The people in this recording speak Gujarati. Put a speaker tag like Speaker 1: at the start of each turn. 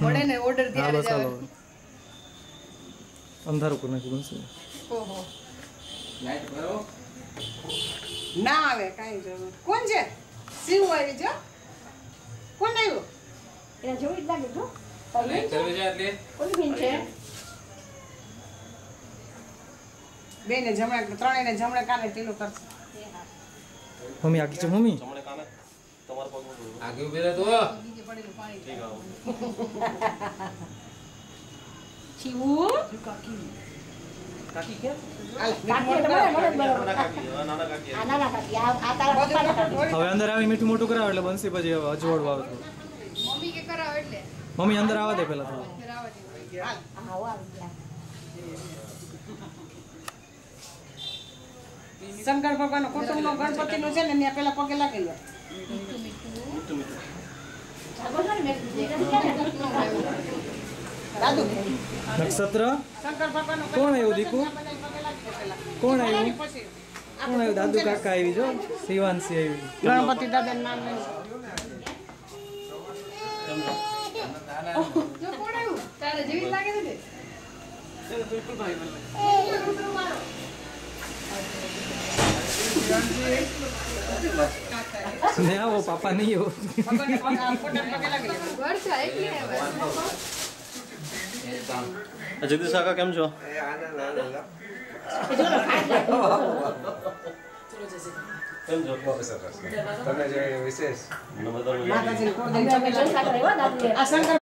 Speaker 1: મળે ને ઓર્ડર ત્યારે જ આવે
Speaker 2: અંધારું કરી નાખ્યું બનશે
Speaker 1: ઓહો
Speaker 3: લાઈટ ભરો
Speaker 4: ના આવે કાઈ જરૂર કોણ છે શિવ આવી જો કોણ આવ્યો
Speaker 5: એના જેવું જ લાગે જો
Speaker 3: લાઈટ કરવી છે એટલે
Speaker 5: કોની બેન છે
Speaker 4: બેને જમણા ત્રણેયને જમણા કાને ટીલું કરશે
Speaker 2: મમ્મી આખી છે મમ્મી
Speaker 3: આગે ઉભી રહે તો
Speaker 1: નીચે પડેલું પાણી
Speaker 3: ઠીક આવો
Speaker 5: ચીવું
Speaker 3: કાકી કે
Speaker 5: કાકી તો મને બરોબર
Speaker 3: નાના કાકી
Speaker 5: આ નાના કાકી આ તારા પપ્પાના કાકી
Speaker 2: હવે અંદર આવી મીઠું મોટું કરાવે એટલે બનશે પછી હવે અજવાળું આવે તો
Speaker 1: મમ્મી કે કરાવ એટલે
Speaker 2: મમ્મી અંદર આવવા દે પેલા થોડું
Speaker 1: કરાવવા દે
Speaker 5: આવો આવી ગયા
Speaker 4: શંકર ભગવાનનો કુટુંબનો ગણપતિનો છે ને ત્યાં પેલા પગે લાગી લો દાદુ
Speaker 2: નક્ષત્ર
Speaker 4: શંકર ભગવાનનો
Speaker 2: કોણ આવ્યું દીકુ
Speaker 4: પગે લાગી દે પેલા
Speaker 2: કોણ આવ્યું
Speaker 4: પછી
Speaker 2: કોણ આવ્યું દાદુ કાકા આવી જો શિવાંશી આવી
Speaker 4: ગણપતિ દાદા નામ લઈ
Speaker 1: જો કોણ આવ્યું તારે જેવી લાગે છે ને
Speaker 2: ને આવો પાપા નહીં આવો
Speaker 4: ભગવાનને પગે લાગી લે
Speaker 1: વર્ષ એટલે
Speaker 6: જગદીશ કાકા કેમ છો? કેમ છો?
Speaker 4: માતાજીને કોણ દે પગે લાગી આ શંકર